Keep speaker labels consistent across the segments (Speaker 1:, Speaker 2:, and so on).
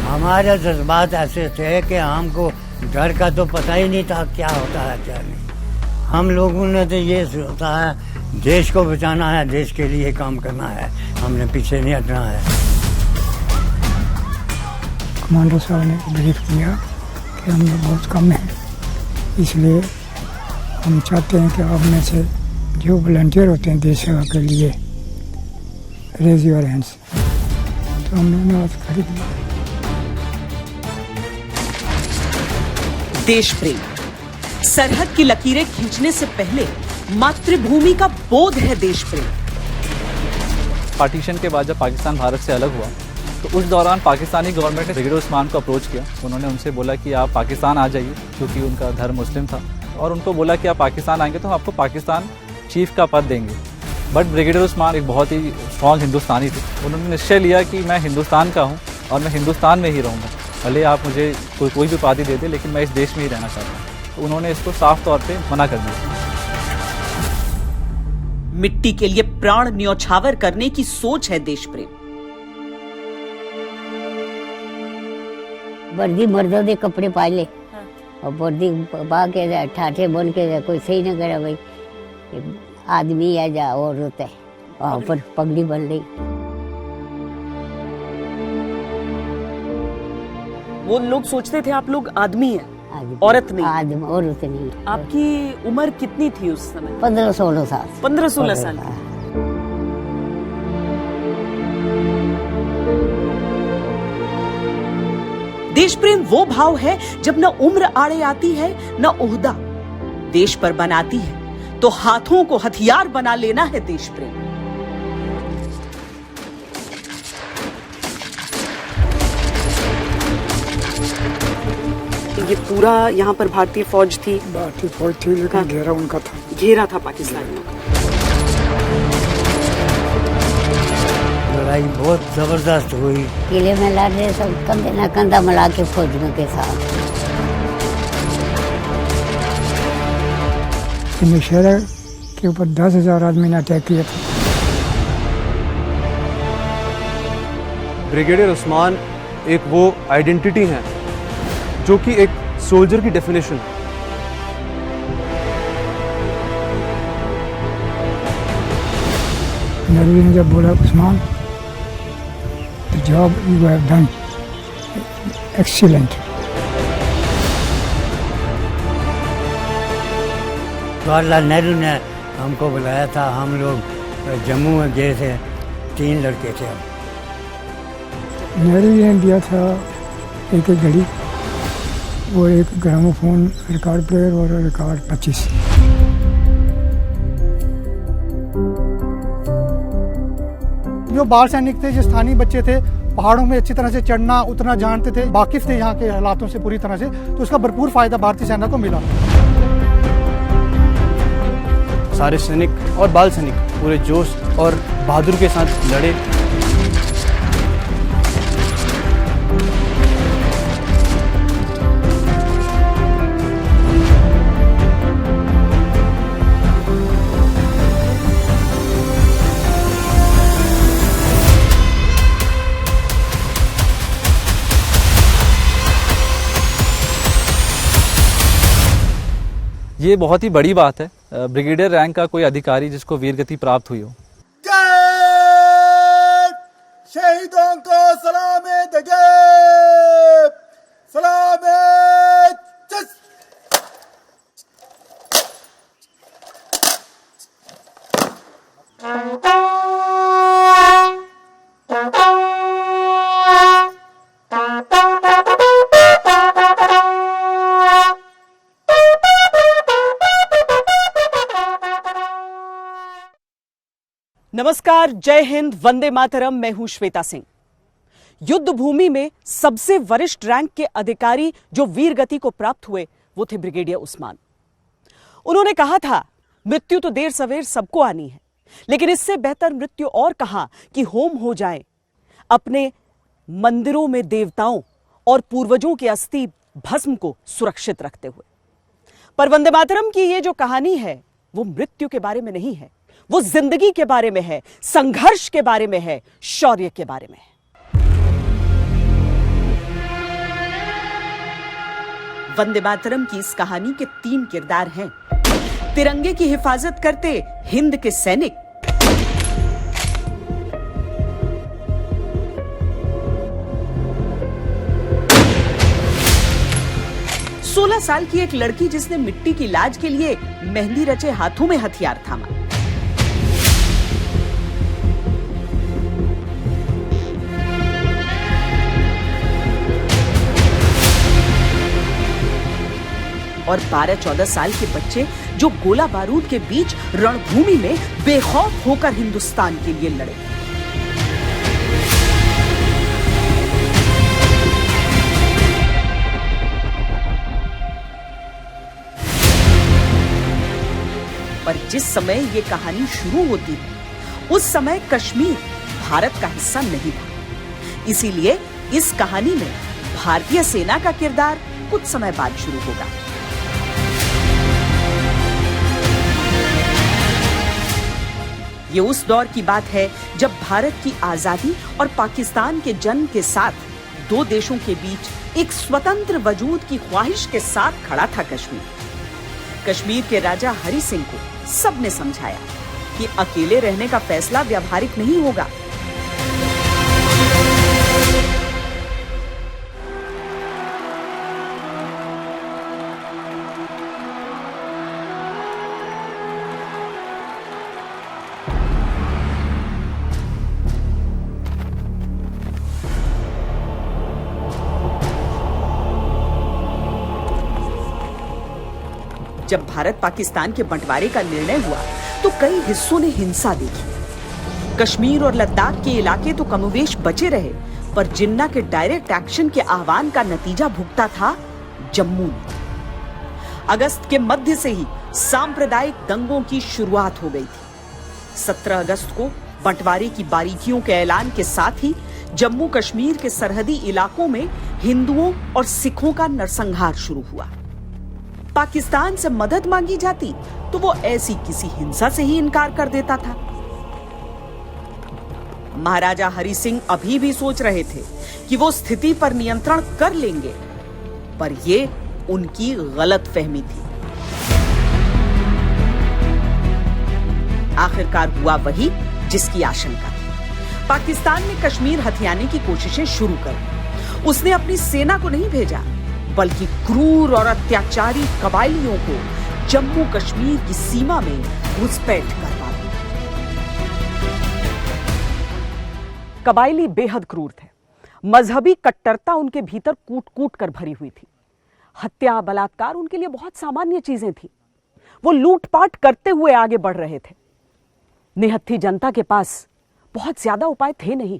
Speaker 1: हमारे जज्बात ऐसे थे कि हमको डर का तो पता ही नहीं था क्या होता है क्या नहीं। हम लोगों ने तो ये सोचा है देश को बचाना है, देश के लिए काम करना है, हमने पीछे नहीं हटना है।
Speaker 2: कमांडर साहब ने ब्रीफ किया कि हम लोग बहुत कम हैं, इसलिए हम चाहते हैं कि आप में से जो वॉलंटियर होते हैं देश सेवा के लिए, रेज योर हैंड्स। तो हमने आज खरीद लिया।
Speaker 3: देश प्रेम सरहद की लकीरें खींचने से पहले मातृभूमि का बोध है देश प्रेम।
Speaker 4: पार्टीशन के बाद जब पाकिस्तान भारत से अलग हुआ तो उस दौरान पाकिस्तानी गवर्नमेंट ने ब्रिगेडियर उस्मान को अप्रोच किया। उन्होंने उनसे बोला कि आप पाकिस्तान आ जाइए, क्योंकि उनका धर्म मुस्लिम था, और उनको बोला कि आप पाकिस्तान आएंगे तो हम आपको पाकिस्तान चीफ का पद देंगे। बट ब्रिगेडियर उस्मान एक बहुत ही स्ट्रॉन्ग हिंदुस्तानी थे। उन्होंने निश्चय लिया कि मैं हिंदुस्तान का हूँ और मैं हिंदुस्तान में ही रहूँगा, भले आप मुझे कोई भी उपाधि दे दे, लेकिन मैं इस देश में ही रहना चाहता हूँ। तो उन्होंने इसको साफ तौर पे मना कर दिया।
Speaker 3: मिट्टी के लिए प्राण न्यौछावर करने की सोच है देश प्रेम।
Speaker 5: वर्दी मर्दों के कपड़े पा ले और वर्दी पा के जा ठाठे बन के जा, कोई सही न करे भाई आदमी है या औरत है, और ऊपर पगड़ी बन ली।
Speaker 3: वो लोग सोचते थे आप लोग आदमी हैं, औरत नहीं।
Speaker 5: आदमी औरत नहीं।
Speaker 3: आपकी उम्र कितनी थी उस समय?
Speaker 5: 15-16 साल।
Speaker 3: 15-16 साल। देश प्रेम वो भाव है जब न उम्र आड़े आती है न ओहदा। देश पर बनाती है तो हाथों को हथियार बना लेना है देश प्रेम। ये पूरा यहाँ पर भारतीय फौज थी?
Speaker 2: भारतीय फौज थी, लेकिन घेरा उनका था।
Speaker 3: घेरा था पाकिस्तानियों का।
Speaker 1: लड़ाई बहुत जबरदस्त हुई।
Speaker 5: किले में लड़ रहे सब कंधे न कंधा मिला के फौजियों के साथ।
Speaker 2: नौशहरा के ऊपर 10,000 आदमी ने अटैक किया था।
Speaker 6: ब्रिगेडियर उस्मान एक वो आइडेंटिटी है जो कि एक सोल्जर की डेफिनेशन है।
Speaker 2: नरवी ने जब बोला Usman, the job you have done excellent.
Speaker 1: Jawaharlal Nehru ने हमको बुलाया था, हम लोग जम्मू में गए थे, 3 लड़के थे हम।
Speaker 2: नेहरू ने दिया था एक घड़ी और एक ग्रामोफोन रिकॉर्ड प्लेयर और रिकॉर्ड 25।
Speaker 7: जो बाल सैनिक थे, जो स्थानीय बच्चे थे, पहाड़ों में अच्छी तरह से चढ़ना उतरना जानते थे, वाकिफ थे यहाँ के हालातों से पूरी तरह से, तो उसका भरपूर फायदा भारतीय सेना को मिला।
Speaker 6: सारे सैनिक और बाल सैनिक पूरे जोश और बहादुर के साथ लड़े।
Speaker 4: ये बहुत ही बड़ी बात है, ब्रिगेडियर रैंक का कोई अधिकारी जिसको वीरगति प्राप्त हुई हो।
Speaker 8: शहीदों को सलामे दगे, सलामे।
Speaker 3: नमस्कार, जय हिंद, वंदे मातरम। मैं हूं श्वेता सिंह। युद्ध भूमि में सबसे वरिष्ठ रैंक के अधिकारी जो वीर गति को प्राप्त हुए वो थे ब्रिगेडियर उस्मान। उन्होंने कहा था मृत्यु तो देर सवेर सबको आनी है, लेकिन इससे बेहतर मृत्यु और कहां कि होम हो जाए अपने मंदिरों में देवताओं और पूर्वजों के अस्थि भस्म को सुरक्षित रखते हुए। पर वंदे मातरम की ये जो कहानी है वो मृत्यु के बारे में नहीं है, वो जिंदगी के बारे में है, संघर्ष के बारे में है, शौर्य के बारे में है। वंदे मातरम की इस कहानी के 3 किरदार हैं। तिरंगे की हिफाजत करते हिंद के सैनिक, 16 साल की एक लड़की जिसने मिट्टी की लाज के लिए मेहंदी रचे हाथों में हथियार थामा, और 12-14 साल के बच्चे जो गोला बारूद के बीच रणभूमि में बेखौफ होकर हिंदुस्तान के लिए लड़े। पर जिस समय ये कहानी शुरू होती है उस समय कश्मीर भारत का हिस्सा नहीं था। इसीलिए इस कहानी में भारतीय सेना का किरदार कुछ समय बाद शुरू होगा। ये उस दौर की बात है जब भारत की आजादी और पाकिस्तान के जन्म के साथ 2 देशों के बीच एक स्वतंत्र वजूद की ख्वाहिश के साथ खड़ा था कश्मीर। कश्मीर के राजा हरि सिंह को सबने समझाया कि अकेले रहने का फैसला व्यावहारिक नहीं होगा। जब भारत पाकिस्तान के बंटवारे का निर्णय हुआ तो कई हिस्सों ने हिंसा देखी। कश्मीर और लद्दाख के इलाके तो कमोवेश बचे रहे, पर जिन्ना के डायरेक्ट एक्शन के आह्वान का नतीजा भुगता था जम्मू ने। अगस्त के मध्य से ही सांप्रदायिक दंगों की शुरुआत हो गई थी। 17 अगस्त को बंटवारे की बारीकियों के ऐलान के साथ ही जम्मू कश्मीर के सरहदी इलाकों में हिंदुओं और सिखों का नरसंहार शुरू हुआ। पाकिस्तान से मदद मांगी जाती तो वो ऐसी किसी हिंसा से ही इनकार कर देता था। महाराजा हरि सिंह अभी भी सोच रहे थे कि वो स्थिति पर नियंत्रण कर लेंगे, पर ये उनकी गलतफहमी थी। आखिरकार हुआ वही जिसकी आशंका थी। पाकिस्तान ने कश्मीर हथियाने की कोशिशें शुरू कर दी। उसने अपनी सेना को नहीं भेजा, बल्कि क्रूर और अत्याचारी कबायलियों को जम्मू कश्मीर की सीमा में घुसपैठ करवा दी। कबायली बेहद क्रूर थे। मजहबी कट्टरता उनके भीतर कूट कूट कर भरी हुई थी। हत्या, बलात्कार उनके लिए बहुत सामान्य चीजें थी। वो लूटपाट करते हुए आगे बढ़ रहे थे। निहत्थी जनता के पास बहुत ज्यादा उपाय थे नहीं।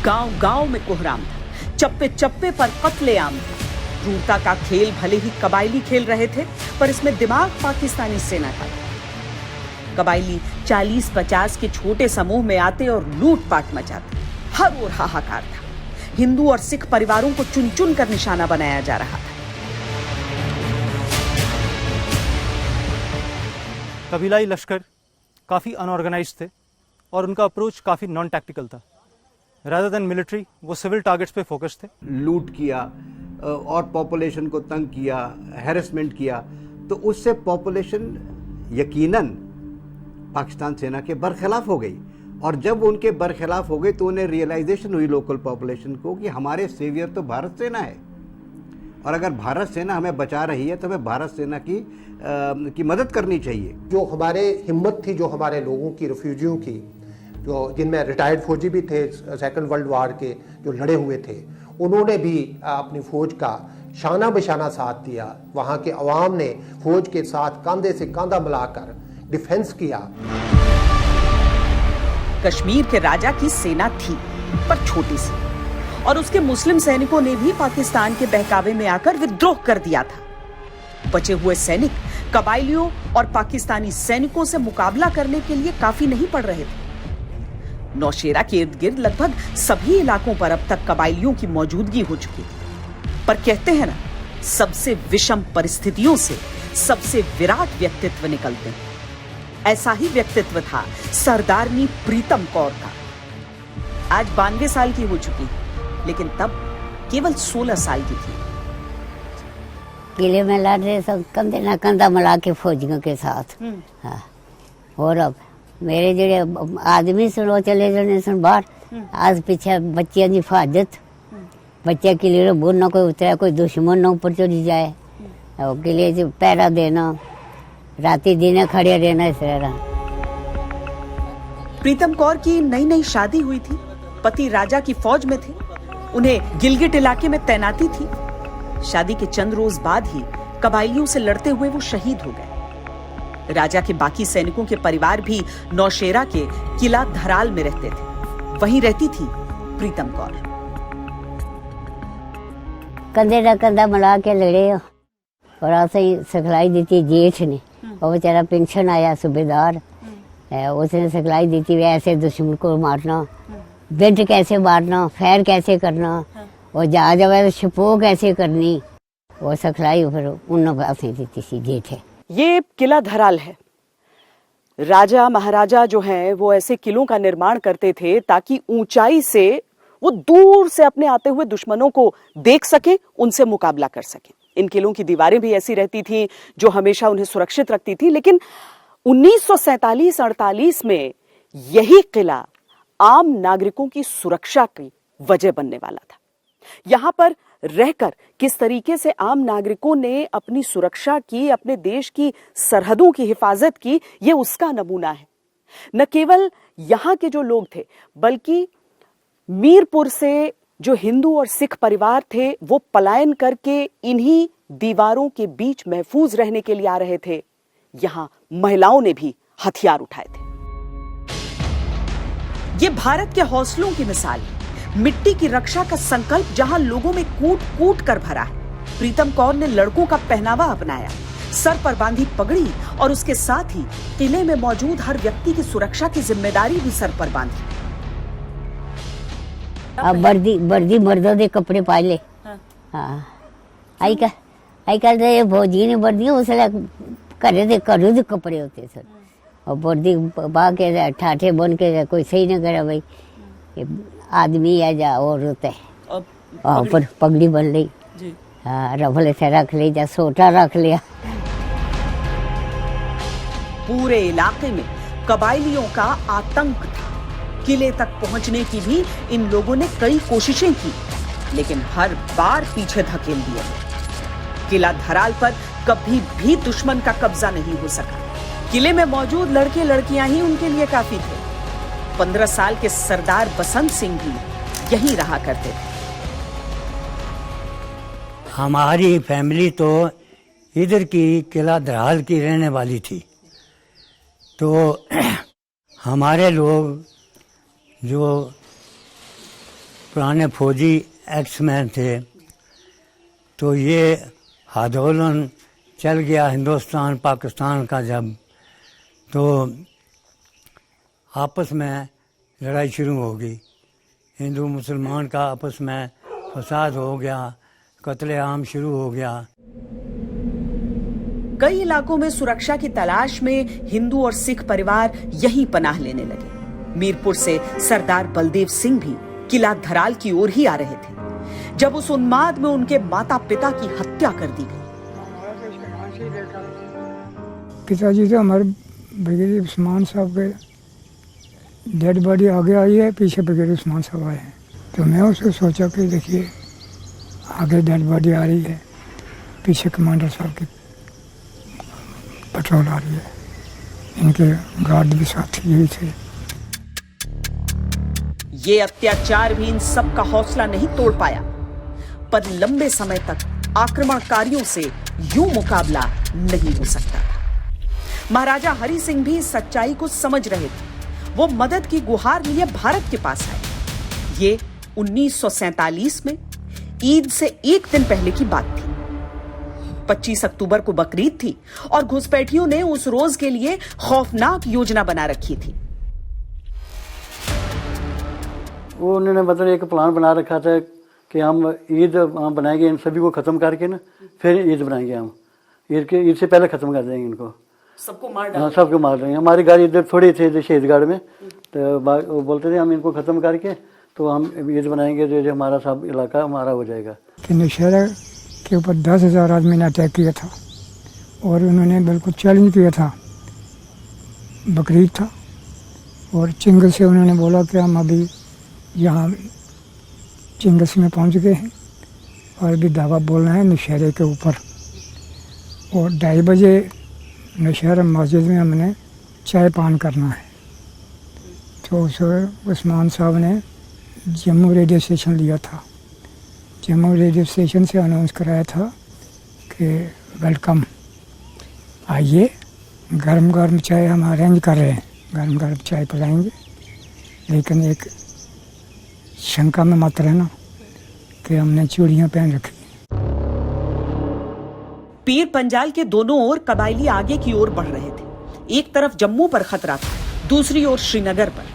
Speaker 3: गांव गांव में कोहराम था, चप्पे चप्पे पर कत्लेआम था। क्रूरता का खेल भले ही कबायली खेल रहे थे, पर इसमें दिमाग पाकिस्तानी सेना का था। कबायली 40-50 के छोटे समूह में आते और लूटपाट मचाते। हर ओर हाहाकार था। हिंदू और सिख परिवारों को चुन चुन कर निशाना बनाया जा रहा था।
Speaker 6: कबीलाई लश्कर काफ़ी अनऑर्गेनाइज्ड थे और उनका अप्रोच काफ़ी नॉन टैक्टिकल था। रादर देन मिलिट्री वो सिविल टारगेट्स पे फोकस थे।
Speaker 9: लूट किया और पॉपुलेशन को तंग किया, हैरेसमेंट किया, तो उससे पॉपुलेशन यकीनन पाकिस्तान सेना के बरखिलाफ हो गई। और जब उनके बरखिलाफ हो गई तो उन्हें रियलाइजेशन हुई लोकल पॉपुलेशन को कि हमारे सेवियर तो भारत सेना है, और अगर भारत सेना हमें बचा रही है तो हमें भारत सेना की मदद करनी चाहिए।
Speaker 10: जो हमारे हिम्मत थी, जो हमारे लोगों की, रिफ्यूजियों की, जो जिनमें रिटायर्ड फौजी भी थे सेकंड वर्ल्ड वार के जो लड़े हुए थे, उन्होंने भी अपनी फौज का शाना बशाना साथ दिया। वहाँ के अवाम ने फौज के साथ कंधे से कंधा मिलाकर डिफेंस किया।
Speaker 3: कश्मीर के राजा की सेना थी, पर छोटी सी, और उसके मुस्लिम सैनिकों ने भी पाकिस्तान के बहकावे में आकर विद्रोह कर दिया था। बचे हुए सैनिक कबायलियों और पाकिस्तानी सैनिकों से मुकाबला करने के लिए काफी नहीं पड़ रहे थे। नौशेरा के इर्द गिर्द लगभग सभी इलाकों पर अब तक कबायलियों की मौजूदगी हो चुकी थी। पर कहते हैं ना, सबसे विषम परिस्थितियों से सबसे विराट व्यक्तित्व निकलते हैं। ऐसा ही व्यक्तित्व था सरदारनी प्रीतम कौर का। आज 92 साल की हो चुकी है, लेकिन तब केवल 16 साल की थी।
Speaker 5: किले में लड़ रहे सब कंधे ना कंधा मिला के फौजियों के साथ। हाँ। और अब मेरे जेड़े आदमी सुनो चले जाने सुन बाहर, आज पीछे बच्चियां की हिफाजत, बच्चे किले बोल ना कोई उतरा, कोई दुश्मन ना ऊपर चढ़ी जाए, और किले से पहरा देना, राती दिन खड़े रहना इस तरह।
Speaker 3: प्रीतम कौर की नई नई शादी हुई थी, पति राजा की फौज में थे, उन्हें गिलगिट इलाके में तैनाती थी। शादी के चंद रोज बाद ही कबायलियों से लड़ते हुए वो शहीद हो गए। राजा के बाकी सैनिकों के परिवार भी नौशेरा के किला धराल में रहते थे, वहीं रहती थी प्रीतम कौर।
Speaker 5: कंधे ना कंधा मिला के लड़े, और ऐसे ही सिखलाई दी थी जेठ ने, और बेचारा पेंशन आया सूबेदार, उसने सिखलाई दी थी ऐसे दुश्मन को मारना, बेंट कैसे मारना, फैर कैसे करना, और जा जावे छुपो कैसे करनी, वो सिखलाई फिर उन बातें दी थी जेठ है।
Speaker 3: ये किला धराल है। राजा महाराजा जो हैं वो ऐसे किलों का निर्माण करते थे ताकि ऊंचाई से वो दूर से अपने आते हुए दुश्मनों को देख सके, उनसे मुकाबला कर सके। इन किलों की दीवारें भी ऐसी रहती थी जो हमेशा उन्हें सुरक्षित रखती थी। लेकिन 1947-48 में यही किला आम नागरिकों की सुरक्षा की वजह बनने वाला था। यहां पर रहकर किस तरीके से आम नागरिकों ने अपनी सुरक्षा की, अपने देश की सरहदों की हिफाजत की, ये उसका नमूना है। न केवल यहां के जो लोग थे, बल्कि मीरपुर से जो हिंदू और सिख परिवार थे वो पलायन करके इन्हीं दीवारों के बीच महफूज रहने के लिए आ रहे थे। यहां महिलाओं ने भी हथियार उठाए थे। ये भारत के हौसलों की मिसाल है, मिट्टी की रक्षा का संकल्प जहां लोगों में कूट कूट कर भरा है। प्रीतम कौर ने लड़कों का पहनावा अपनाया, सर पर बांधी पगड़ी, और उसके साथ ही किले में मौजूद हर व्यक्ति की सुरक्षा की जिम्मेदारी भी सर पर बांधी।
Speaker 5: अब वर्दी मर्दों के कपड़े पा ले। हाँ, आई कल ये फौजी ने वर्दी उसले घरे दे कपड़े होते सर, और वर्दी पा के ठाठे बन के कोई सही न करे भाई आदमी है या औरत है, ऊपर पगड़ी बन ली, रफल से रख ली या सोटा रख लिया।
Speaker 3: पूरे इलाके में कबायलियों का आतंक था। किले तक पहुंचने की भी इन लोगों ने कई कोशिशें की, लेकिन हर बार पीछे धकेल दिए। किला धराल पर कभी भी दुश्मन का कब्जा नहीं हो सका। किले में मौजूद लड़के लड़कियां ही उनके लिए काफी थे। 15 साल के सरदार बसंत सिंह भी यहीं रहा करते थे।
Speaker 1: हमारी फैमिली तो इधर की किला धराल की रहने वाली थी, तो हमारे लोग जो पुराने फौजी एक्समैन थे, तो ये आंदोलन चल गया हिंदुस्तान पाकिस्तान का जब, तो आपस में लड़ाई शुरू हो गई। हिंदू मुसलमान का आपस में फसाद हो गया, कत्लेआम शुरू हो गया।
Speaker 3: कई इलाकों में सुरक्षा की तलाश में हिंदू और सिख परिवार यहीं पनाह लेने लगे। मीरपुर से सरदार बलदेव सिंह भी किला धराल की ओर ही आ रहे थे जब उस उन्माद में उनके माता पिता की हत्या कर दी गई।
Speaker 2: पिताजी तो हमारे ब्रिगेडियर उस्मान साहब के डेड बॉडी आगे आई है, पीछे ब्रिगेडियर उस्मान साहब आए हैं। तो मैं उसको सोचा कि देखिए आगे डेड बॉडी आ रही है, पीछे कमांडर साहब की पेट्रोल आ रही है, इनके गार्ड भी साथी यही थे।
Speaker 3: ये अत्याचार भी इन सब का हौसला नहीं तोड़ पाया, पर लंबे समय तक आक्रमणकारियों से यूं मुकाबला नहीं हो सकता था। महाराजा हरि सिंह भी सच्चाई को समझ रहे थे। वो मदद की गुहार लिए भारत के पास आए। ये 1947 में ईद से एक दिन पहले की बात थी। 25 अक्टूबर को बकरीद थी और घुसपैठियों ने उस रोज के लिए खौफनाक योजना बना रखी थी।
Speaker 11: वो उन्होंने मतलब एक प्लान बना रखा था कि हम ईद हम बनाएंगे, इन सभी को ख़त्म करके ना फिर ईद बनाएंगे हम। ईद से पहले ख़त्म कर देंगे इनको।
Speaker 3: सबको मार
Speaker 11: हाँ, सबको मार देंगे। हमारी गाड़ी इधर थोड़ी थी इधर शहीदगढ़ में, तो वो बोलते थे हम इनको ख़त्म करके तो हम ईद बनाएंगे, जो हमारा सब इलाका हमारा हो जाएगा।
Speaker 2: कि नौशहरा के ऊपर 10,000 आदमी ने अटैक किया था और उन्होंने बिल्कुल चैलेंज किया था। बकरीद था और चिंगल से उन्होंने बोला कि हम अभी यहाँ चिंगस में पहुँच गए हैं और अभी दावा बोलना है नौशहरे के ऊपर। और 2:30 बजे नौशहरा मस्जिद में हमने चाय पान करना है। तो उस उस्मान साहब ने जम्मू रेडियो स्टेशन लिया था। जम्मू रेडियो स्टेशन से अनाउंस कराया था कि वेलकम, आइए गरम गरम चाय हम अरेंज कर रहे हैं, गरम गरम चाय पिलाएंगे, लेकिन एक शंका में मत रहना कि हमने चूड़ियाँ पहन रखी।
Speaker 3: पीर पंजाल के दोनों ओर कबायली आगे की ओर बढ़ रहे थे। एक तरफ जम्मू पर खतरा था, दूसरी ओर श्रीनगर पर।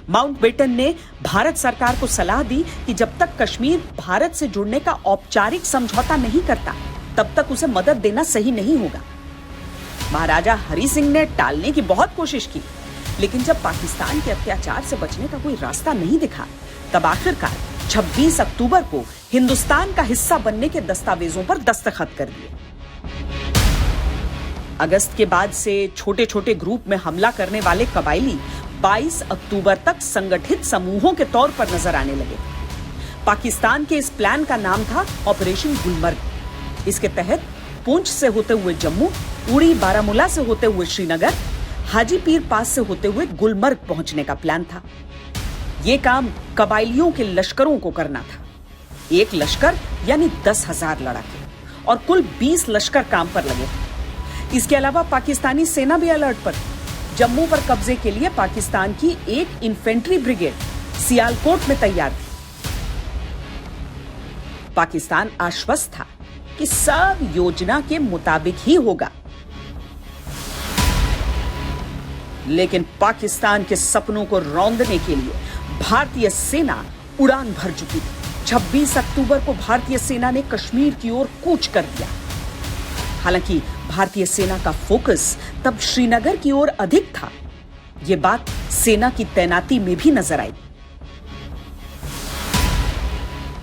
Speaker 3: माउंटबेटन ने भारत सरकार को सलाह दी कि जब तक कश्मीर भारत से जुड़ने का औपचारिक समझौता नहीं करता, तब तक उसे मदद देना सही नहीं होगा। महाराजा हरि सिंह ने टालने की बहुत कोशिश की, लेकिन जब पाकिस्तान के अत्याचार से बचने का कोई रास्ता नहीं दिखा, तब आखिरकार 26 अक्टूबर को हिंदुस्तान का हिस्सा बनने के दस्तावेजों पर दस्तखत कर दिए। अगस्त के बाद से छोटे छोटे ग्रुप में हमला करने वाले कबायली 22 अक्टूबर तक संगठित समूहों के तौर पर नजर आने लगे। पाकिस्तान के इस प्लान का नाम था ऑपरेशन गुलमर्ग। इसके तहत पुंछ से होते हुए जम्मू, उड़ी बारामूला से होते हुए श्रीनगर, हाजी पीर पास से होते हुए गुलमर्ग पहुंचने का प्लान था। ये काम कबायलियों के लश्करों को करना था। एक लश्कर यानी 10,000 लड़ाके और कुल 20 लश्कर काम पर लगे। इसके अलावा पाकिस्तानी सेना भी अलर्ट पर। जम्मू पर कब्जे के लिए पाकिस्तान की एक इन्फेंट्री ब्रिगेड सियालकोट में तैयार थी। पाकिस्तान आश्वस्त था कि सब योजना के मुताबिक ही होगा, लेकिन पाकिस्तान के सपनों को रौंदने के लिए भारतीय सेना उड़ान भर चुकी थी। 26 अक्टूबर को भारतीय सेना ने कश्मीर की ओर कूच कर दिया। हालांकि भारतीय सेना का फोकस तब श्रीनगर की ओर अधिक था। यह बात सेना की तैनाती में भी नजर आई।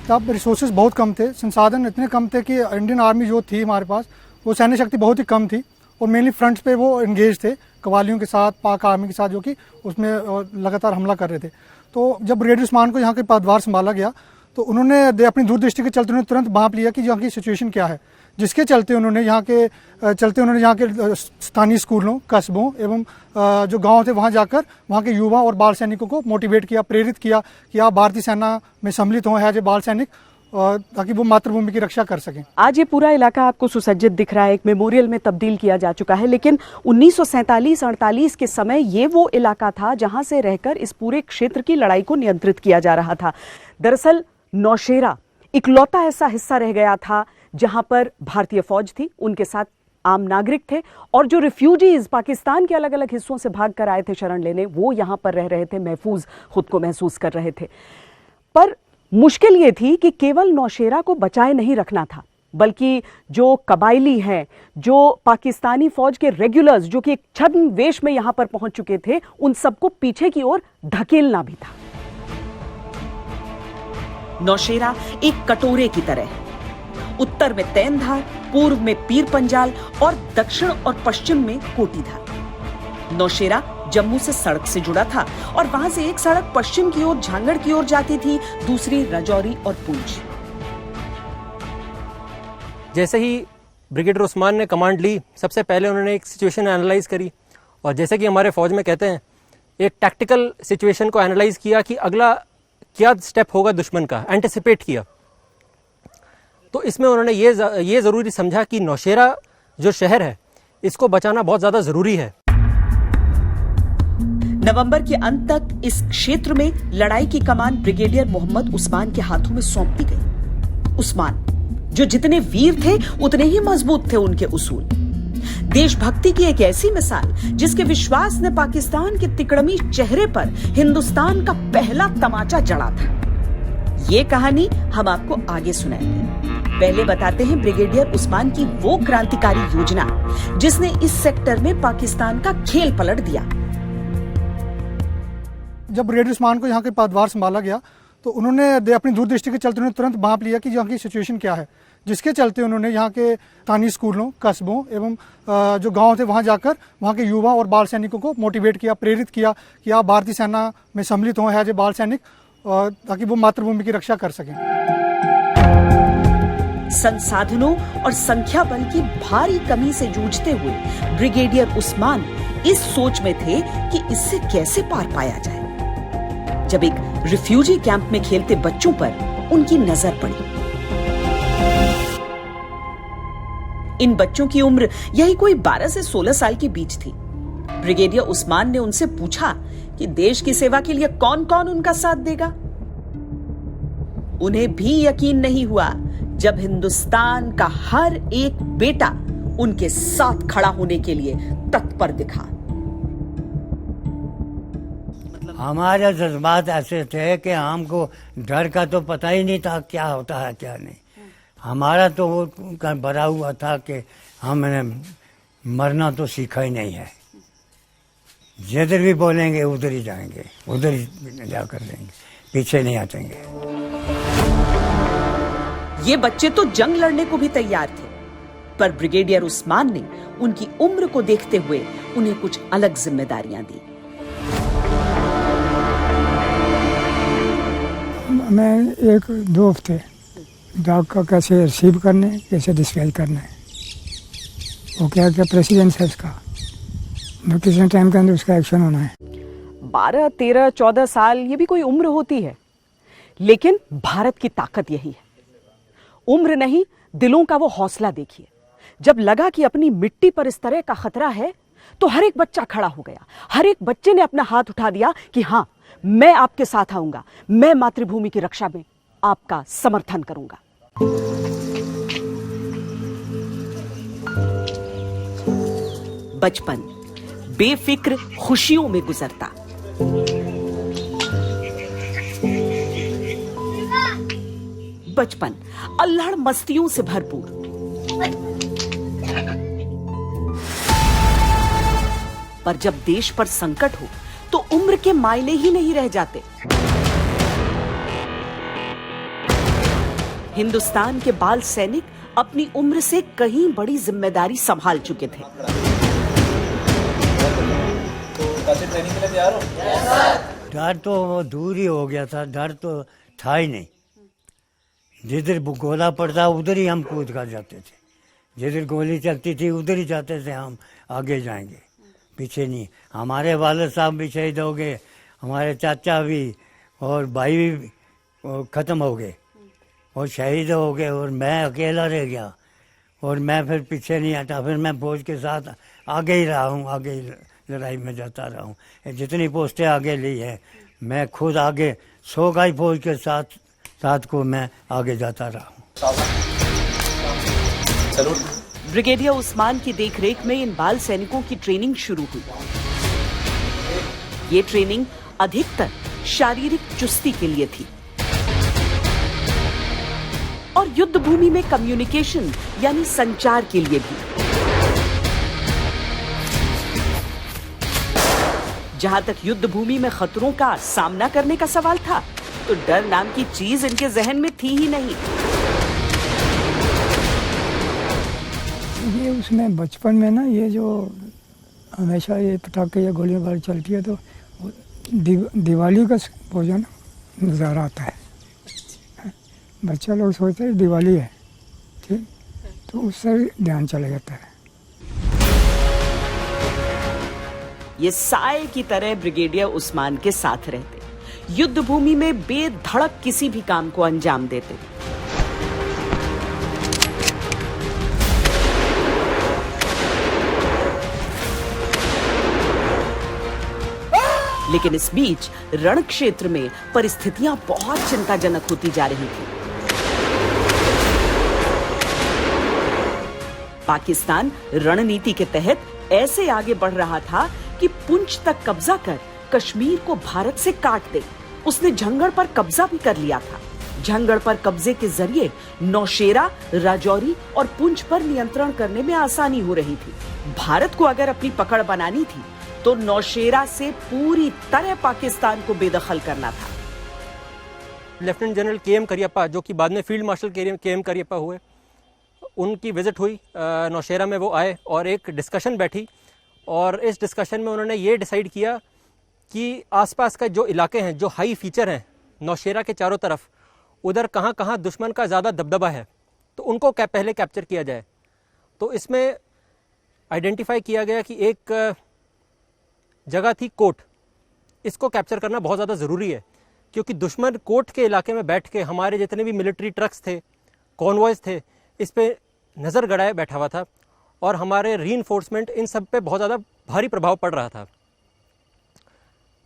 Speaker 7: तब रिसोर्सेज बहुत कम थे, संसाधन इतने कम थे कि इंडियन आर्मी जो थी हमारे पास, वो सैन्य शक्ति बहुत ही कम थी और मेनली फ्रंट्स पे वो एंगेज थे कवालियों के साथ, पाक आर्मी के साथ, जो कि उसमें लगातार हमला कर रहे थे। तो जब ब्रिगेडियर उस्मान को यहाँ के पदभार संभाला गया, तो उन्होंने अपनी दूरदृष्टि के चलते उन्होंने तुरंत भांप लिया कि यहाँ की सिचुएशन क्या है, जिसके चलते उन्होंने यहाँ के स्थानीय स्कूलों, कस्बों एवं जो गांव थे वहाँ जाकर वहाँ के युवा और बाल सैनिकों को मोटिवेट किया, प्रेरित किया कि आप भारतीय सेना में सम्मिलित हों एज ए बाल सैनिक, ताकि वो मातृभूमि की रक्षा कर सकें।
Speaker 3: आज ये पूरा इलाका आपको सुसज्जित दिख रहा है, एक मेमोरियल में तब्दील किया जा चुका है, लेकिन 1947-48 के समय ये वो इलाका था जहां से रहकर इस पूरे क्षेत्र की लड़ाई को नियंत्रित किया जा रहा था। दरअसल नौशेरा इकलौता ऐसा हिस्सा रह गया था जहां पर भारतीय फौज थी, उनके साथ आम नागरिक थे, और जो रिफ्यूजीज पाकिस्तान के अलग अलग हिस्सों से भाग कर आए थे शरण लेने, वो यहां पर रह रहे थे, महफूज खुद को महसूस कर रहे थे। पर मुश्किल ये थी कि केवल नौशेरा को बचाए नहीं रखना था, बल्कि जो कबायली हैं, जो पाकिस्तानी फौज के रेगुलर्स जो कि एक छद्म वेश में यहां पर पहुंच चुके थे, उन सबको पीछे की ओर धकेलना भी था। नौशेरा एक कटोरे की तरह है। उत्तर में तैनधार, पूर्व में पीर पंजाल और दक्षिण और पश्चिम में कोटीधार। नौशेरा जम्मू से सड़क से जुड़ा था और वहां से एक सड़क पश्चिम की ओर झांगड़ की ओर जाती थी, दूसरी राजौरी और पुंछ।
Speaker 12: जैसे ही ब्रिगेडियर उस्मान ने कमांड ली, सबसे पहले उन्होंने एक सिचुएशन एनालाइज करी और जैसे कि हमारे फौज में कहते हैं, एक टैक्टिकल सिचुएशन को एनालाइज किया कि अगला क्या स्टेप होगा दुश्मन का, एंटिसिपेट किया। तो इसमें उन्होंने ये ज़रूरी समझा कि नौशेरा जो शहर है, इसको बचाना बहुत ज़्यादा ज़रूरी है।
Speaker 3: नवंबर के अंत तक इस क्षेत्र में लड़ाई की कमान ब्रिगेडियर मोहम्मद उस्मान के हाथों में सौंप दी गई। उस्मान जो जितने वीर थे उतने ही मजबूत थे उनके उसूल। देशभक्ति की एक ऐसी मिसाल जिसके विश्वास ने पाकिस्तान के तिकड़मी चेहरे पर हिंदुस्तान का पहला तमाचा जड़ा था। ये कहानी हम आपको आगे सुनाएंगे। पहले बताते हैं ब्रिगेडियर उस्मान की वो क्रांतिकारी योजना जिसने इस सेक्टर में पाकिस्तान का खेल पलट दिया।
Speaker 7: जब ब्रिगेडियर उस्मान को यहाँ के पदभार संभाला गया तो उन्होंने अपनी दूरदृष्टि के चलते उन्होंने तुरंत भांप लिया कि यहाँ की सिचुएशन क्या है, जिसके चलते उन्होंने यहाँ के स्थानीय स्कूलों, कस्बों एवं जो गांव थे वहाँ जाकर वहाँ के युवा और बाल सैनिकों को मोटिवेट किया, प्रेरित किया कि आप भारतीय सेना में सम्मिलित हों एज ए बाल सैनिक, ताकि वो मातृभूमि की रक्षा कर सकें।
Speaker 3: संसाधनों और संख्या बल की भारी कमी से जूझते हुए ब्रिगेडियर उस्मान इस सोच में थे कि इससे कैसे पार पाया जाए, जब एक रिफ्यूजी कैंप में खेलते बच्चों पर उनकी नजर पड़ी। इन बच्चों की उम्र यही कोई 12 से 16 साल के बीच थी। ब्रिगेडियर उस्मान ने उनसे पूछा कि देश की सेवा के लिए कौन कौन उनका साथ देगा। उन्हें भी यकीन नहीं हुआ जब हिंदुस्तान का हर एक बेटा उनके साथ खड़ा होने के लिए तत्पर दिखा।
Speaker 1: हमारे जज्बात ऐसे थे कि हमको डर का तो पता ही नहीं था क्या होता है क्या नहीं। हमारा तो वो भरा हुआ था कि हमने मरना तो सीखा ही नहीं है, जिधर भी बोलेंगे उधर ही जाएंगे, उधर ही जाकर देंगे, पीछे नहीं हटेंगे।
Speaker 3: ये बच्चे तो जंग लड़ने को भी तैयार थे, पर ब्रिगेडियर उस्मान ने उनकी उम्र को देखते हुए उन्हें कुछ अलग जिम्मेदारियां दी।
Speaker 2: मैं 1-2 हफ्ते डाक का कैसे रिसीव करने, कैसे डिस्पैच करना है, वो क्या प्रेसिडेंस है उसका, किसी टाइम के अंदर उसका एक्शन होना है।
Speaker 3: 12, 13, 14 साल ये भी कोई उम्र होती है, लेकिन भारत की ताकत यही है। उम्र नहीं, दिलों का वो हौसला देखिए। जब लगा कि अपनी मिट्टी पर इस तरह का खतरा है तो हर एक बच्चा खड़ा हो गया। हर एक बच्चे ने अपना हाथ उठा दिया कि हाँ, मैं आपके साथ आऊंगा, मैं मातृभूमि की रक्षा में आपका समर्थन करूंगा। बचपन बेफिक्र खुशियों में गुजरता। बचपन अल्हड़ मस्तियों से भरपूर। पर जब देश पर संकट हो तो उम्र के मायने ही नहीं रह जाते। हिंदुस्तान के बाल सैनिक अपनी उम्र से कहीं बड़ी जिम्मेदारी संभाल चुके थे।
Speaker 4: ट्रेनिंग के लिए तैयार हो?
Speaker 1: डर तो दूर ही हो गया था, डर तो था ही नहीं। जिधर गोला पड़ता उधर ही हम कूद कर जाते थे, जिधर गोली चलती थी उधर ही जाते थे हम, आगे जाएंगे, पीछे नहीं। हमारे वालिद साहब भी शहीद हो गए, हमारे चाचा भी और भाई भी ख़त्म हो गए और शहीद हो गए, और मैं अकेला रह गया और मैं फिर पीछे नहीं हटा। फिर मैं फौज के साथ आगे ही रहा हूँ, आगे ही लड़ाई में जाता रहा हूँ। जितनी पोस्टें आगे ली है मैं खुद आगे 100 गाई फौज के साथ को मैं आगे जाता रहा हूँ।
Speaker 3: ब्रिगेडियर उस्मान की देखरेख में इन बाल सैनिकों की ट्रेनिंग शुरू हुई। ये ट्रेनिंग अधिकतर शारीरिक चुस्ती के लिए थी और युद्ध भूमि में कम्युनिकेशन यानी संचार के लिए भी। जहां तक युद्ध भूमि में खतरों का सामना करने का सवाल था तो डर नाम की चीज इनके जहन में थी ही नहीं।
Speaker 2: ये उसमें बचपन में ना, ये जो हमेशा ये पटाखे या गोलियां बार चलती है तो दिवाली का भोजन नज़ारा आता है। बच्चा लोग सोचते हैं दिवाली है, ठीक, तो उससे ध्यान चला जाता है।
Speaker 3: ये साए की तरह ब्रिगेडियर उस्मान के साथ रहते, युद्ध भूमि में बेधड़क किसी भी काम को अंजाम देते। लेकिन इस बीच रण क्षेत्र में परिस्थितियां बहुत चिंताजनक होती जा रही थी। पाकिस्तान रणनीति के तहत ऐसे आगे बढ़ रहा था कि पुंछ तक कब्जा कर कश्मीर को भारत से काट दे। उसने झंगड़ पर कब्जा भी कर लिया था। झंगड़ पर कब्जे के जरिए नौशेरा, राजौरी और पुंछ पर नियंत्रण करने में आसानी हो रही थी। भारत को अगर अपनी पकड़ बनानी थी तो नौशेरा से पूरी तरह पाकिस्तान को बेदखल करना था।
Speaker 12: Lieutenant general KM. करियप्पा, जो कि बाद में फील्ड मार्शल के.एम. करियप्पा हुए, उनकी विजिट हुई नौशेरा में। वो आए और एक डिस्कशन बैठी और इस डिस्कशन में उन्होंने ये डिसाइड किया कि आसपास का जो इलाके हैं, जो हाई फीचर हैं नौशेरा के चारों तरफ, उधर कहाँ कहाँ दुश्मन का ज़्यादा दबदबा है तो उनको पहले कैप्चर किया जाए। तो इसमें आइडेंटिफाई किया गया कि एक जगह थी कोट, इसको कैप्चर करना बहुत ज़्यादा ज़रूरी है क्योंकि दुश्मन कोट के इलाके में बैठ के हमारे जितने भी मिलिट्री ट्रक्स थे, कॉन्वॉयज़ थे, इस पे नज़र गड़ाए बैठा हुआ था और हमारे रीइंफोर्समेंट इन सब पे बहुत ज़्यादा भारी प्रभाव पड़ रहा था।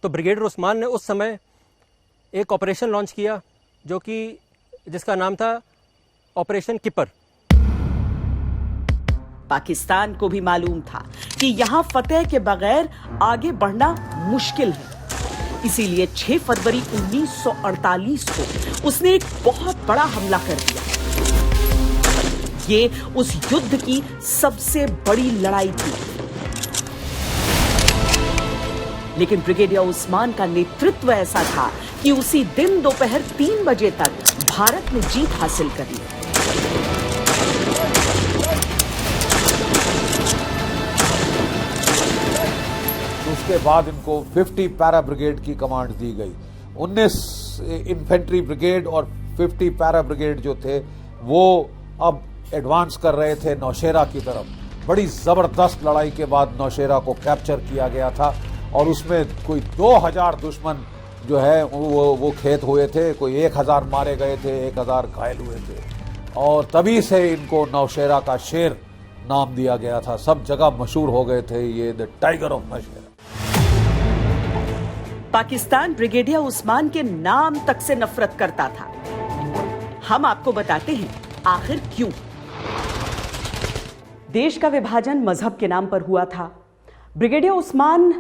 Speaker 12: तो ब्रिगेडियर उस्मान ने उस समय एक ऑपरेशन लॉन्च किया जो कि जिसका नाम था ऑपरेशन किपर।
Speaker 3: पाकिस्तान को भी मालूम था कि यहां फतेह के बगैर आगे बढ़ना मुश्किल है, इसीलिए 6 फरवरी 1948 को उसने एक बहुत बड़ा हमला कर दिया। ये उस युद्ध की सबसे बड़ी लड़ाई थी। लेकिन ब्रिगेडियर उस्मान का नेतृत्व ऐसा था कि उसी दिन दोपहर 3 बजे तक भारत ने जीत हासिल कर ली।
Speaker 13: उसके बाद इनको 50 पैरा ब्रिगेड की कमांड दी गई। 19 इन्फेंट्री ब्रिगेड और 50 पैरा ब्रिगेड जो थे वो अब एडवांस कर रहे थे नौशेरा की तरफ। बड़ी जबरदस्त लड़ाई के बाद नौशेरा को कैप्चर किया गया था और उसमें कोई 2000 दुश्मन जो है वो खेत हुए थे, कोई 1000 मारे गए थे, 1000 घायल हुए थे और तभी से इनको नौशेरा का शेर नाम दिया गया था। सब जगह मशहूर हो गए थे ये the tiger of Naushera.
Speaker 3: Pakistan brigadier Usman के नाम तक से नफरत करता था। हम आपको बताते हैं आखिर क्यों। देश का विभाजन मजहब के नाम पर हुआ था। ब्रिगेडियर उस्मान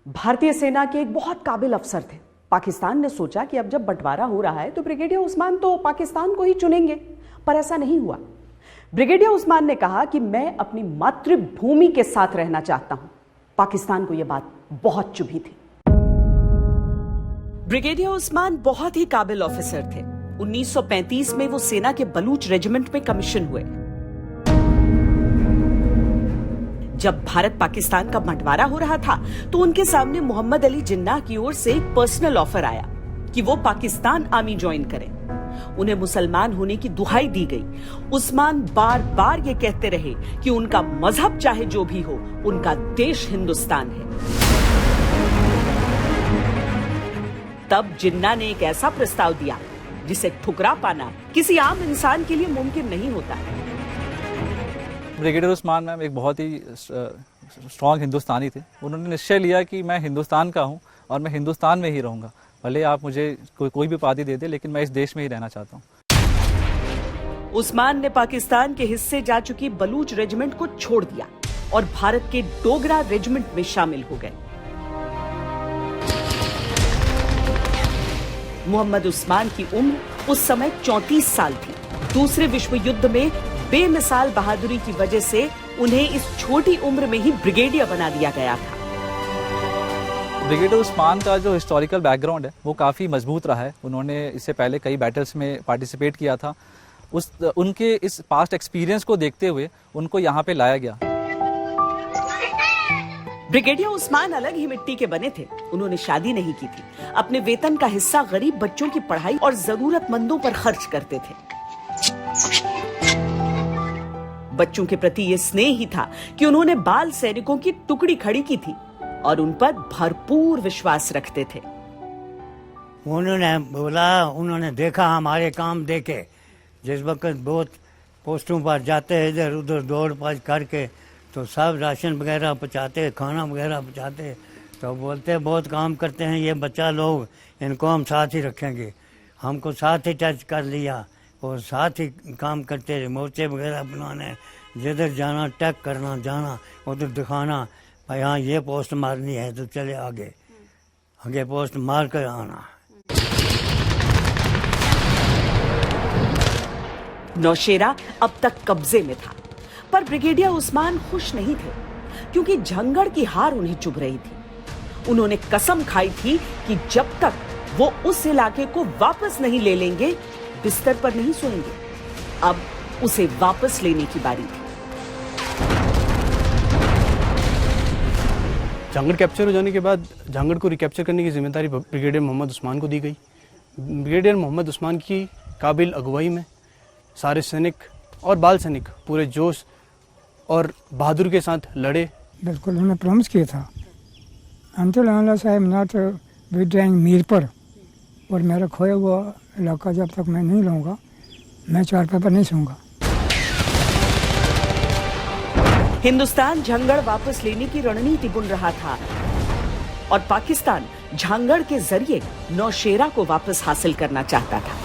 Speaker 3: भारतीय सेना के एक बहुत काबिल अफसर थे। पाकिस्तान ने सोचा कि अब जब बंटवारा हो रहा है तो ब्रिगेडियर उस्मान तो पाकिस्तान को ही चुनेंगे, पर ऐसा नहीं हुआ। ब्रिगेडियर उस्मान ने कहा कि मैं अपनी मातृभूमि के साथ रहना चाहता हूं। पाकिस्तान को यह बात बहुत चुभी थी। ब्रिगेडियर उस्मान बहुत ही काबिल ऑफिसर थे। 1935 में वो सेना के बलूच रेजिमेंट में कमीशन हुए। जब भारत पाकिस्तान का बंटवारा हो रहा था तो उनके सामने मोहम्मद अली जिन्नाह की ओर से एक पर्सनल ऑफर आया कि वो पाकिस्तान आर्मी ज्वाइन करें। उन्हें मुसलमान होने की दुहाई दी गई। उस्मान बार बार ये कहते रहे कि उनका मजहब चाहे जो भी हो, उनका देश हिंदुस्तान है। तब जिन्ना ने एक ऐसा प्रस्ताव दिया जिसे ठुकरा पाना किसी आम इंसान के लिए मुमकिन नहीं होता।
Speaker 4: ब्रिगेडियर उस्मान मैम एक बहुत ही स्ट्रॉन्ग हिंदुस्तानी थे। उन्होंने निश्चय लिया कि मैं हिंदुस्तान का हूं और मैं हिंदुस्तान में ही रहूंगा, भले आप मुझे कोई भी उपाधि दे दे, लेकिन मैं इस देश में ही रहना चाहता हूं।
Speaker 3: उस्मान ने पाकिस्तान के हिस्से जा चुकी बलूच रेजिमेंट को छोड़ दिया और भारत के डोगरा रेजिमेंट में शामिल हो गए। मोहम्मद उस्मान की उम्र उस समय 34 साल थी। दूसरे विश्व युद्ध में बेमिसाल बहादुरी की वजह से उन्हें इस छोटी उम्र में ही ब्रिगेडियर बना दिया गया था।
Speaker 4: ब्रिगेडियर उस्मान का जो हिस्टोरिकल बैकग्राउंड है वो काफ़ी मजबूत रहा है। उन्होंने इससे पहले कई बैटल्स में पार्टिसिपेट किया था। उनके इस पास्ट एक्सपीरियंस को देखते हुए उनको यहाँ पे लाया गया।
Speaker 3: ब्रिगेडियर उस्मान अलग ही मिट्टी के बने थे। उन्होंने शादी नहीं की थी। अपने वेतन का हिस्सा गरीब बच्चों की पढ़ाई और जरूरतमंदों पर खर्च करते थे। बच्चों के प्रति ये स्नेह ही था कि उन्होंने बाल सैनिकों की टुकड़ी खड़ी की थी और उन पर भरपूर विश्वास रखते थे।
Speaker 1: उन्होंने बोला, उन्होंने देखा हमारे काम देखे। जिस वक्त बहुत पोस्टों पर जाते हैं इधर उधर दौड़ पाछ करके, तो सब राशन वगैरह पहुँचाते, खाना वगैरह पहुँचाते, तो बोलते बहुत काम करते हैं ये बच्चा लोग, इनको हम साथ ही रखेंगे। हमको साथ ही टच कर लिया और साथ ही काम करते रहे। मोर्चे वगैरह बनाने, जिधर जाना टैक करना, जाना उधर दिखाना, भाई हाँ ये पोस्ट मारनी है तो चले आगे आगे पोस्ट मार कर आना।
Speaker 3: नौशेरा अब तक कब्जे में था, पर ब्रिगेडियर उस्मान खुश नहीं थे, क्योंकि झंगड़ की हार उन्हें चुभ रही थी। उन्होंने कसम खाई थी कि जब तक वो उस इलाके को वापस नहीं ले लेंगे, बिस्तर पर नहीं सोएंगे। अब उसे वापस लेने की बारी थी।
Speaker 6: झांगड़ कैप्चर हो जाने के बाद झांगड़ को रिकैप्चर करने की जिम्मेदारी ब्रिगेडियर मोहम्मद उस्मान को दी गई। ब्रिगेडियर मोहम्मद उस्मान की काबिल अगुवाई में सारे सैनिक और बाल सैनिक पूरे जोश और बहादुर के साथ लड़े।
Speaker 2: बिल्कुल उन्होंने प्रॉमिस किया था, until unless I am not withdrawing Mirpur, और मेरा खोया हुआ इलाका जब तक मैं नहीं लूँगा, मैं चारपाई पर नहीं सोऊंगा।
Speaker 3: हिंदुस्तान झांगड़ वापस लेने की रणनीति बुन रहा था और पाकिस्तान झांगड़ के जरिए नौशेरा को वापस हासिल करना चाहता था।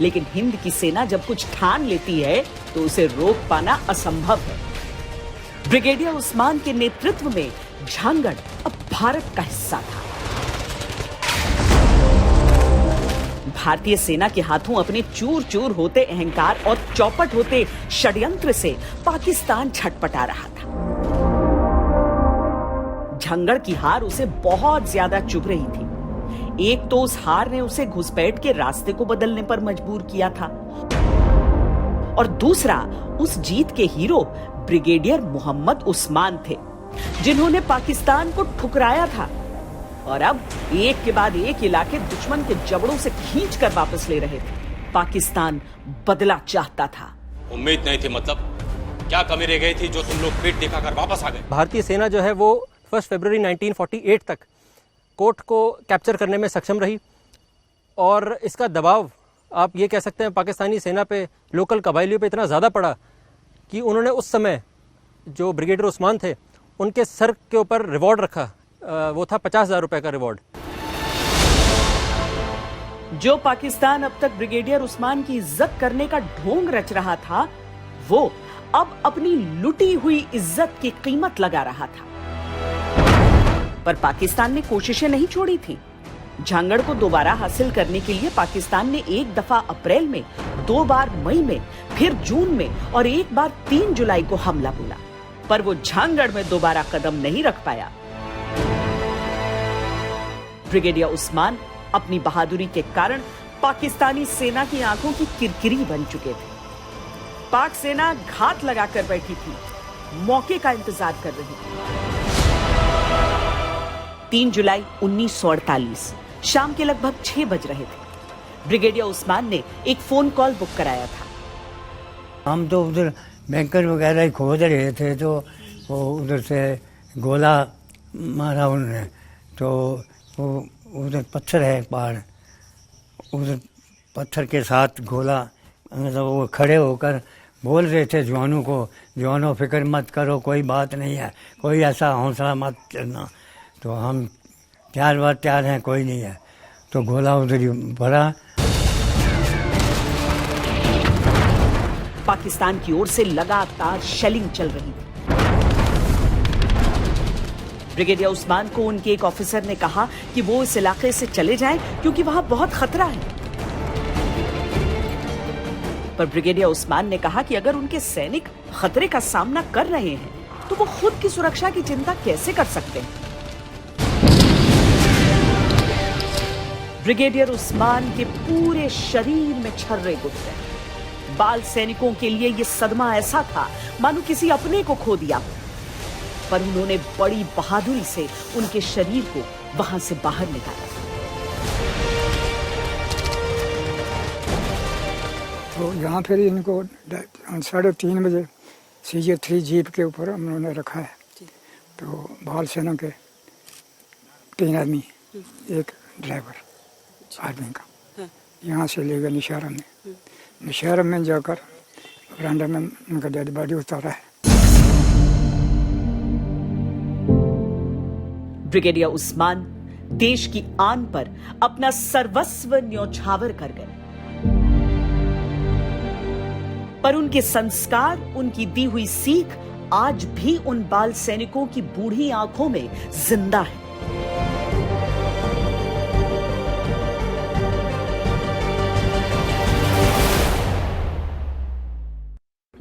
Speaker 3: लेकिन हिंद की सेना जब कुछ ठान लेती है तो उसे रोक पाना असंभव है। ब्रिगेडियर उस्मान के नेतृत्व में झांगड़ अब भारत का हिस्सा था। भारतीय सेना के हाथों अपने चूर चूर होते अहंकार और चौपट होते षड्यंत्र से पाकिस्तान छटपटा रहा था। झंगड़ की हार उसे बहुत ज्यादा चुभ रही थी। एक तो उस हार ने उसे घुसपैठ के रास्ते को बदलने पर मजबूर किया था, और दूसरा उस जीत के हीरो ब्रिगेडियर मोहम्मद उस्मान थे, जिन्होंने पाकिस्तान को ठुकराया था और अब एक के बाद एक इलाके दुश्मन के जबड़ों से खींचकर वापस ले रहे थे। पाकिस्तान बदला चाहता था।
Speaker 14: उम्मीद नहीं थी, मतलब क्या कमी रह गई थी जो तुम लोग पीठ दिखाकर वापस आ गए?
Speaker 12: भारतीय सेना जो है वो 1 फरवरी 1948 तक कोर्ट को कैप्चर करने में सक्षम रही, और इसका दबाव आप ये कह सकते हैं पाकिस्तानी सेना पे, लोकल कबायलियों पे इतना ज़्यादा पड़ा कि उन्होंने उस समय जो ब्रिगेडियर उस्मान थे उनके सर के ऊपर रिवॉर्ड रखा। वो था 50,000 रुपए का रिवॉर्ड।
Speaker 3: जो पाकिस्तान अब तक ब्रिगेडियर उस्मान की इज्जत करने का ढोंग रच रहा था, वो अब अपनी लुटी हुई इज्जत की कीमत लगा रहा था। पर पाकिस्तान ने कोशिशें नहीं छोड़ी थी। झांगड़ को दोबारा हासिल करने के लिए पाकिस्तान ने एक दफा अप्रैल में, 2 बार मई में, फिर जून में और एक बार 3 जुलाई को हमला बोला, पर वो झांगड़ में दोबारा कदम नहीं रख पाया। ब्रिगेडियर उस्मान अपनी बहादुरी के कारण पाकिस्तानी सेना की आंखों की किरकिरी बन चुके थे। पाक सेना घात लगाकर बैठी थी, मौके का इंतजार कर रही थी। 3 जुलाई 1948 शाम के लगभग 6 बज रहे थे। ब्रिगेडियर उस्मान ने एक फोन कॉल बुक कराया था।
Speaker 1: हम तो उधर बैंकर वगैरह ही खोज रहे थे, तो वो उधर से गोला मारा उन्होंने, तो वो उधर पत्थर है पहाड़, उधर पत्थर के साथ गोला, मतलब वो खड़े होकर बोल रहे थे जवानों को, जवानों फिक्र मत करो, कोई बात नहीं है, कोई ऐसा हौसला मत करना। तो हम तैयार हैं, कोई नहीं है। तो गोला उधर ही भरा।
Speaker 3: पाकिस्तान की ओर से लगातार शेलिंग चल रही थी। ब्रिगेडियर उस्मान को उनके एक ऑफिसर ने कहा कि वो इस इलाके से चले जाएं क्योंकि वहां बहुत खतरा है। पर ब्रिगेडियर उस्मान ने कहा कि अगर उनके सैनिक खतरे का सामना कर रहे हैं तो वो खुद की सुरक्षा की चिंता कैसे कर सकते हैं। ब्रिगेडियर उस्मान के पूरे शरीर में छर्रे गुजरे। बाल सैनिकों के लिए यह सदमा ऐसा था मानो किसी अपने को खो दिया। पर उन्होंने बड़ी बहादुरी से उनके शरीर को वहां से बाहर निकाला।
Speaker 2: तो यहाँ फिर इनको 3:30 बजे CJ-3 जीप के ऊपर उन्होंने रखा है। तो बाल सेना के 3 आदमी, एक ड्राइवर आदमी का, यहाँ से ले गए निशारम में। निशारम में जाकर बरामदा में उनका डेड बॉडी उतारा है।
Speaker 3: ब्रिगेडियर उस्मान देश की आन पर अपना सर्वस्व न्यौछावर कर गए, पर उनके संस्कार, उनकी दी हुई सीख आज भी उन बाल सैनिकों की बूढ़ी आंखों में जिंदा है।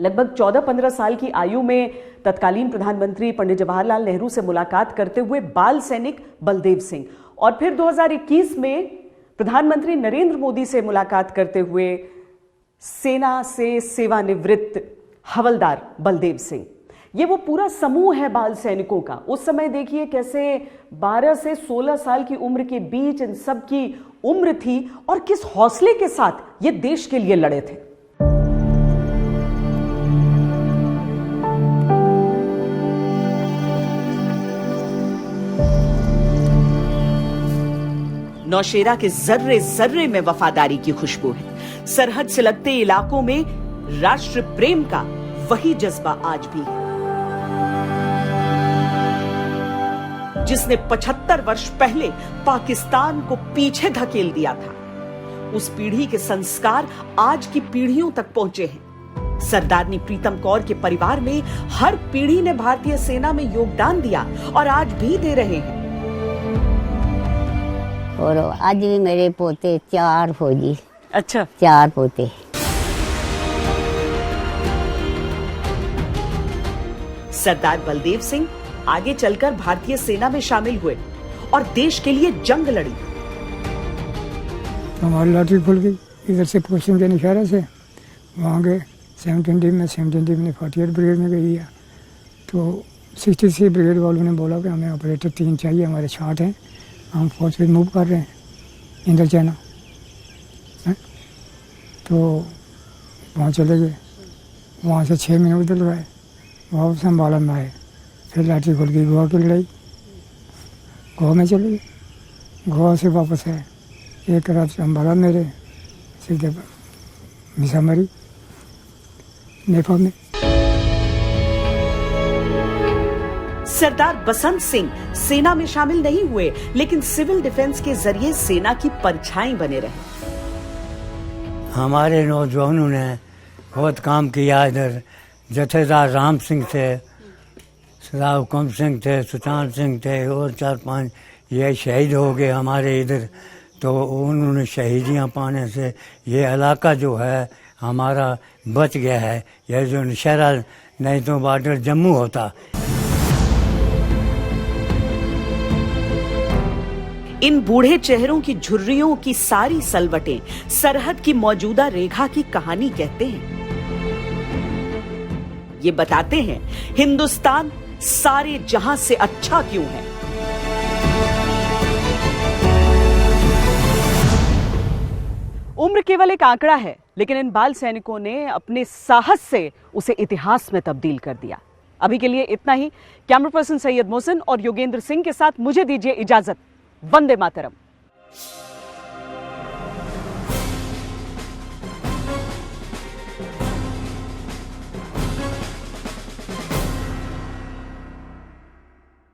Speaker 3: लगभग 14-15 साल की आयु में तत्कालीन प्रधानमंत्री पंडित जवाहरलाल नेहरू से मुलाकात करते हुए बाल सैनिक बलदेव सिंह, और फिर 2021 में प्रधानमंत्री नरेंद्र मोदी से मुलाकात करते हुए सेना से सेवानिवृत्त हवलदार बलदेव सिंह। ये वो पूरा समूह है बाल सैनिकों का। उस समय देखिए कैसे 12 से 16 साल की उम्र के बीच इन सब की उम्र थी और किस हौसले के साथ ये देश के लिए लड़े थे। नौशेरा के जर्रे जर्रे में वफादारी की खुशबू है। सरहद से लगते इलाकों में राष्ट्र प्रेम का वही जज्बा आज भी है जिसने 75 वर्ष पहले पाकिस्तान को पीछे धकेल दिया था। उस पीढ़ी के संस्कार आज की पीढ़ियों तक पहुंचे हैं। सरदारनी प्रीतम कौर के परिवार में हर पीढ़ी ने भारतीय सेना में योगदान दिया और आज भी दे रहे हैं।
Speaker 5: और आज भी मेरे पोते 4 फौजी।
Speaker 3: अच्छा,
Speaker 5: 4 पोते।
Speaker 3: सरदार बलदेव सिंह आगे चलकर भारतीय सेना में शामिल हुए और देश के लिए जंग लड़ी।
Speaker 2: हमारी लाठी खुल गई इधर से पोस्टिंग के इशारे से, वहाँ गए 17 में 48 ब्रिगेड में गई है। तो 63 ब्रिगेड वालों ने बोला कि हमें ऑपरेटर 3 चाहिए, हमारे 60 हैं, हम फौज पे मूव कर रहे हैं इंदर चाइना। तो वहाँ चले गए, वहाँ से 6 महीने उधर लगाए, वापस अम्बाला में आए, फिर लाठी खुल गई, गोवा की लड़ाई, गोवा में चले गए, गोवा से वापस आए, एक रात अम्बाला में रहे, सीधे मिसामरी नेपाल में।
Speaker 3: सरदार बसंत सिंह सेना में शामिल नहीं हुए, लेकिन सिविल डिफेंस के जरिए सेना की परछाई बने रहे।
Speaker 1: हमारे नौजवानों ने बहुत काम किया। इधर जथेदार राम सिंह थे, सरदार हुकम सिंह थे, सुचान सिंह थे और 4-5 ये शहीद हो गए हमारे इधर। तो उन्होंने शहीदियाँ पाने से ये इलाका जो है हमारा बच गया है। यह जो नौशेरा नहीं तो बॉर्डर जम्मू होता।
Speaker 3: इन बूढ़े चेहरों की झुर्रियों की सारी सलवटें सरहद की मौजूदा रेखा की कहानी कहते हैं। ये बताते हैं हिंदुस्तान सारे जहां से अच्छा क्यों है। उम्र केवल एक आंकड़ा है, लेकिन इन बाल सैनिकों ने अपने साहस से उसे इतिहास में तब्दील कर दिया। अभी के लिए इतना ही। कैमरा पर्सन सैयद मोहसिन और योगेंद्र सिंह के साथ मुझे दीजिए इजाजत। वंदे मातरम।